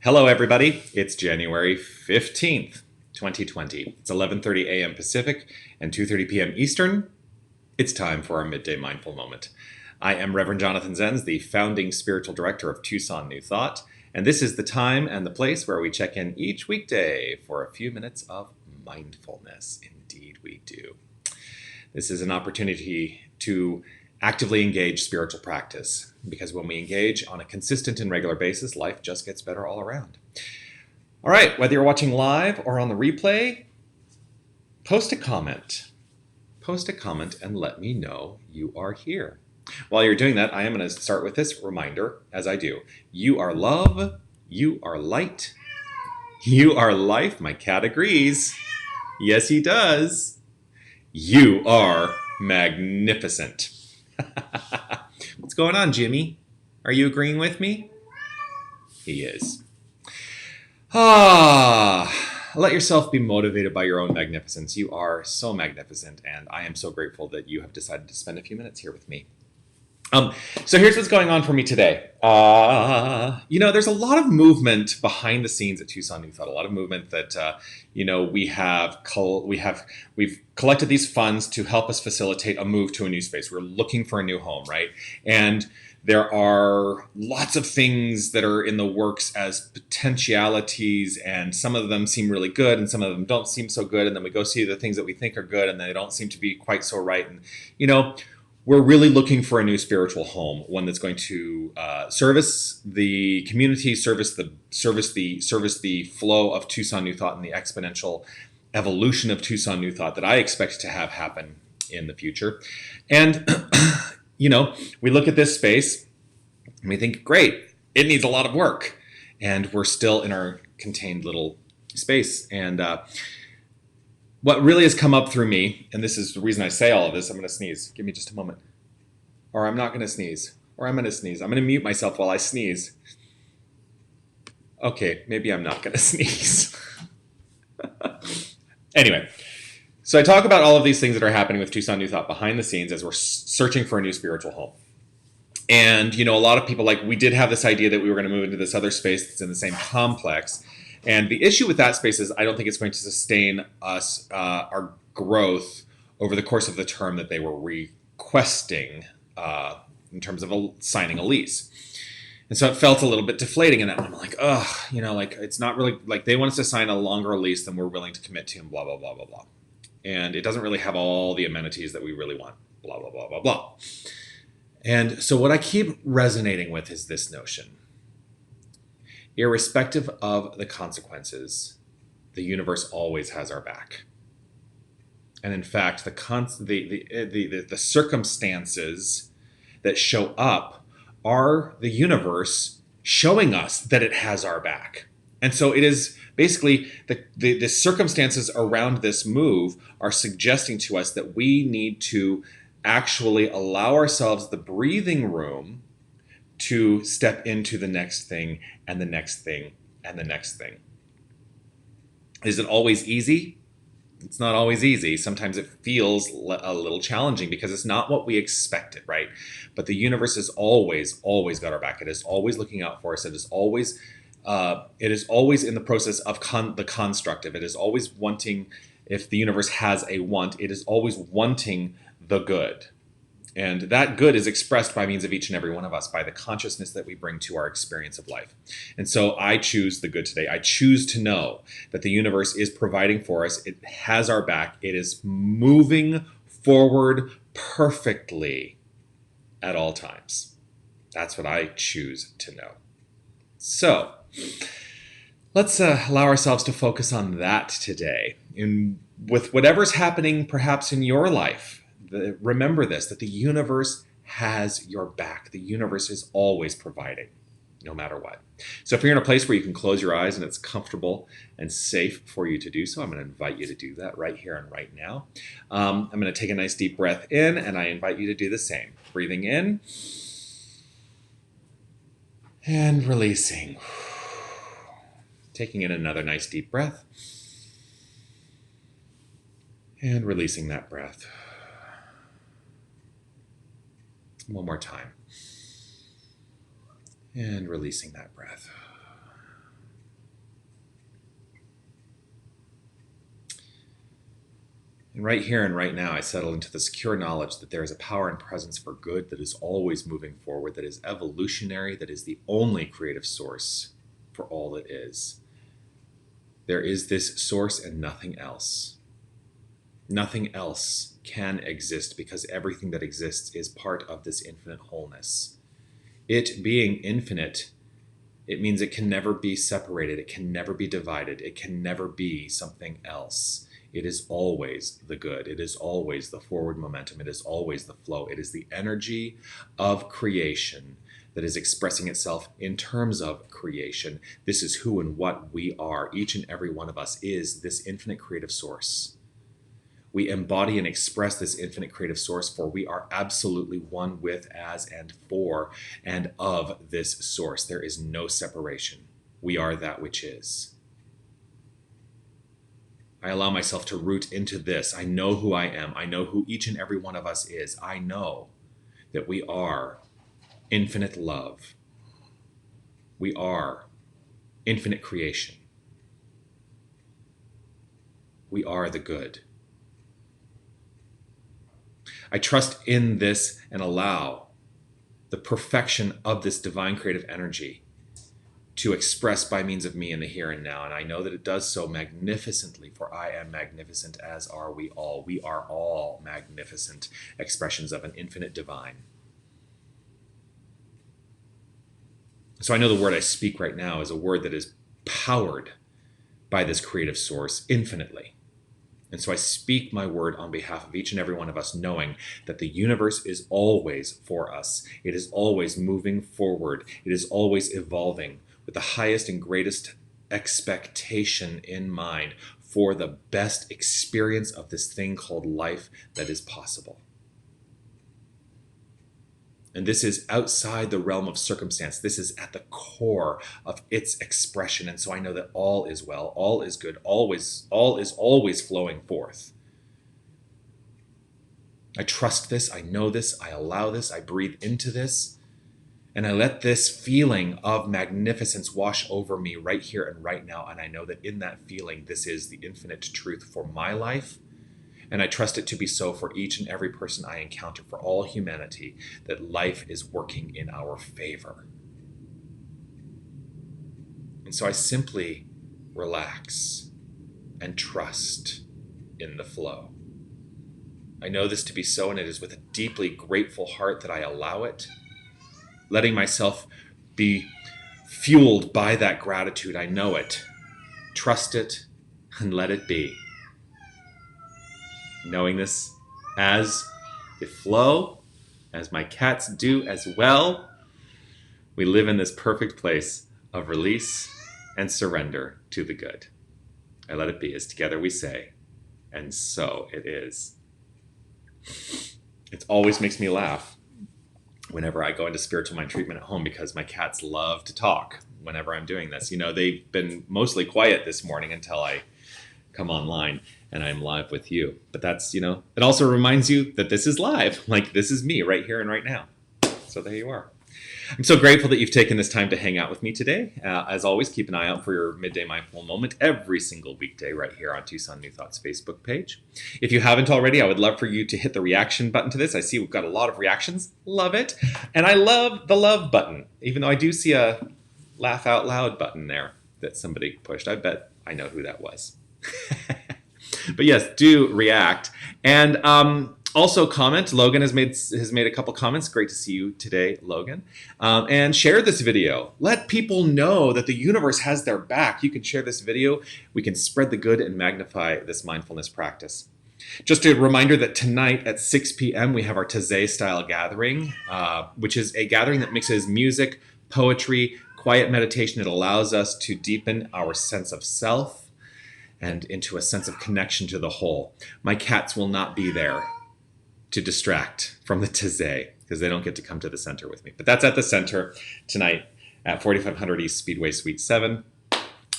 Hello, everybody. It's January 15th, 2020. It's 11:30 a.m. Pacific and 2:30 p.m. Eastern. It's time for our midday mindful moment. I am Reverend Jonathan Zenz, the founding spiritual director of Tucson New Thought, and this is the time and the place where we check in each weekday for a few minutes of mindfulness. Indeed, we do. This is an opportunity to actively engage spiritual practice, because when we engage on a consistent and regular basis, life just gets better all around. All right, whether you're watching live or on the replay, post a comment. Post a comment and let me know you are here. While you're doing that, I am going to start with this reminder, as I do. You are love, you are light, you are life. My cat agrees. Yes, he does. You are magnificent. What's going on, Jimmy? Are you agreeing with me? He is. Let yourself be motivated by your own magnificence. You are so magnificent, and I am so grateful that you have decided to spend a few minutes here with me. So here's what's going on for me today. There's a lot of movement behind the scenes at Tucson New Thought. A lot of movement that we've collected these funds to help us facilitate a move to a new space. We're looking for a new home, right? And there are lots of things that are in the works as potentialities, and some of them seem really good, and some of them don't seem so good. And then we go see the things that we think are good, and they don't seem to be quite so right. And we're really looking for a new spiritual home, one that's going to service the community, service the flow of Tucson New Thought and the exponential evolution of Tucson New Thought that I expect to have happen in the future. And we look at this space and we think, great, it needs a lot of work, and we're still in our contained little space. And what really has come up through me, and this is the reason I say all of this, I'm going to sneeze. Give me just a moment. Or I'm not going to sneeze. Or I'm going to sneeze. I'm going to mute myself while I sneeze. Okay, maybe I'm not going to sneeze. Anyway, so I talk about all of these things that are happening with Tucson New Thought behind the scenes as we're searching for a new spiritual home. And, a lot of people, we did have this idea that we were going to move into this other space that's in the same complex. And the issue with that space is I don't think it's going to sustain us, our growth over the course of the term that they were requesting in terms of signing a lease. And so it felt a little bit deflating. And I'm like, it's not really, they want us to sign a longer lease than we're willing to commit to, and blah, blah, blah, blah, blah. And it doesn't really have all the amenities that we really want, blah, blah, blah, blah, blah. And so what I keep resonating with is this notion. Irrespective of the consequences, the universe always has our back. And in fact, the circumstances that show up are the universe showing us that it has our back. And so it is basically the circumstances around this move are suggesting to us that we need to actually allow ourselves the breathing room to step into the next thing and the next thing and the next thing. Is it always easy? It's not always easy. Sometimes it feels a little challenging because it's not what we expected, right? But the universe has always got our back. It is always looking out for us. It is always in the process of the constructive. It is always wanting, if the universe has a want, it is always wanting the good. And that good is expressed by means of each and every one of us, by the consciousness that we bring to our experience of life. And so I choose the good today. I choose to know that the universe is providing for us. It has our back. It is moving forward perfectly at all times. That's what I choose to know. So let's allow ourselves to focus on that today. And with whatever's happening perhaps in your life, remember this, that the universe has your back. The universe is always providing, no matter what. So if you're in a place where you can close your eyes and it's comfortable and safe for you to do so, I'm going to invite you to do that right here and right now. I'm going to take a nice deep breath in, and I invite you to do the same. Breathing in and releasing. Taking in another nice deep breath and releasing that breath. One more time. And releasing that breath. And right here and right now, I settle into the secure knowledge that there is a power and presence for good that is always moving forward, that is evolutionary, that is the only creative source for all that is. There is this source and nothing else. Nothing else can exist because everything that exists is part of this infinite wholeness. It being infinite, it means it can never be separated. It can never be divided. It can never be something else. It is always the good. It is always the forward momentum. It is always the flow. It is the energy of creation that is expressing itself in terms of creation. This is who and what we are. Each and every one of us is this infinite creative source. We embody and express this infinite creative source, for we are absolutely one with, as, and for, and of this source. There is no separation. We are that which is. I allow myself to root into this. I know who I am. I know who each and every one of us is. I know that we are infinite love. We are infinite creation. We are the good. I trust in this and allow the perfection of this divine creative energy to express by means of me in the here and now. And I know that it does so magnificently, for I am magnificent, as are we all. We are all magnificent expressions of an infinite divine. So I know the word I speak right now is a word that is powered by this creative source infinitely. And so I speak my word on behalf of each and every one of us, knowing that the universe is always for us. It is always moving forward. It is always evolving with the highest and greatest expectation in mind for the best experience of this thing called life that is possible. And this is outside the realm of circumstance. This is at the core of its expression. And so I know that all is well, all is good, all is always flowing forth. I trust this, I know this, I allow this, I breathe into this, and I let this feeling of magnificence wash over me right here and right now. And I know that in that feeling, this is the infinite truth for my life. And I trust it to be so for each and every person I encounter, for all humanity, that life is working in our favor. And so I simply relax and trust in the flow. I know this to be so, and it is with a deeply grateful heart that I allow it, letting myself be fueled by that gratitude. I know it. Trust it and let it be. Knowing this as the flow, as my cats do as well, we live in this perfect place of release and surrender to the good. I let it be, as together we say, and so it is. It always makes me laugh whenever I go into spiritual mind treatment at home, because my cats love to talk whenever I'm doing this. You know, they've been mostly quiet this morning until I come online and I'm live with you. But that's, you know, it also reminds you that this is live. Like, this is me right here and right now. So there you are. I'm so grateful that you've taken this time to hang out with me today. As always, keep an eye out for your Midday Mindful Moment every single weekday right here on Tucson New Thoughts Facebook page. If you haven't already, I would love for you to hit the reaction button to this. I see we've got a lot of reactions. Love it. And I love the love button, even though I do see a laugh out loud button there that somebody pushed. I bet I know who that was. But yes, do react. And also comment. Logan has made a couple comments. Great to see you today, Logan. And share this video. Let people know that the universe has their back. You can share this video. We can spread the good and magnify this mindfulness practice. Just a reminder that tonight at 6 p.m. we have our Taizé style gathering, which is a gathering that mixes music, poetry, quiet meditation. It allows us to deepen our sense of self and into a sense of connection to the whole. My cats will not be there to distract from the Taizé because they don't get to come to the center with me. But that's at the center tonight at 4500 East Speedway Suite 7.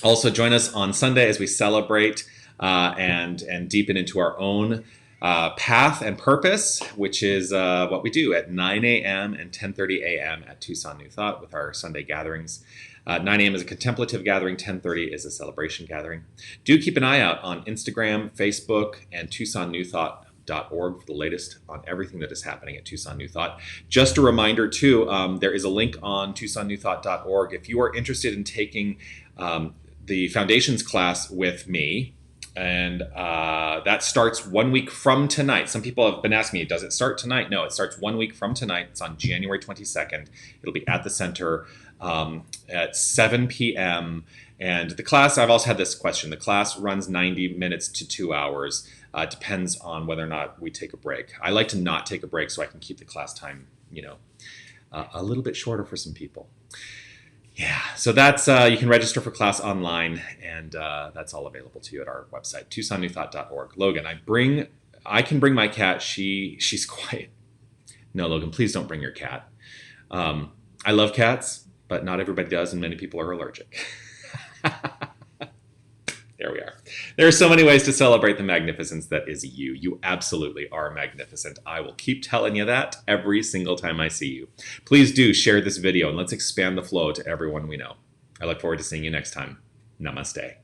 Also join us on Sunday as we celebrate and deepen into our own path and purpose, which is what we do at 9 a.m. and 10:30 a.m. at Tucson New Thought with our Sunday gatherings. 9 a.m. is a contemplative gathering. 10:30 is a celebration gathering. Do keep an eye out on Instagram, Facebook, and TucsonNewThought.org for the latest on everything that is happening at Tucson New Thought. Just a reminder, too, there is a link on TucsonNewThought.org. If you are interested in taking the Foundations class with me, and that starts 1 week from tonight. Some people have been asking me, does it start tonight? No, it starts 1 week from tonight. It's on January 22nd. It'll be at the center at 7 p.m. And the class, I've also had this question. The class runs 90 minutes to 2 hours. Depends on whether or not we take a break. I like to not take a break so I can keep the class time, a little bit shorter for some people. Yeah, so that's, you can register for class online, and that's all available to you at our website, TucsonNewThought.org. Logan, I can bring my cat. She's quiet. No, Logan, please don't bring your cat. I love cats, but not everybody does, and many people are allergic. There we are. There are so many ways to celebrate the magnificence that is you. You absolutely are magnificent. I will keep telling you that every single time I see you. Please do share this video, and let's expand the flow to everyone we know. I look forward to seeing you next time. Namaste.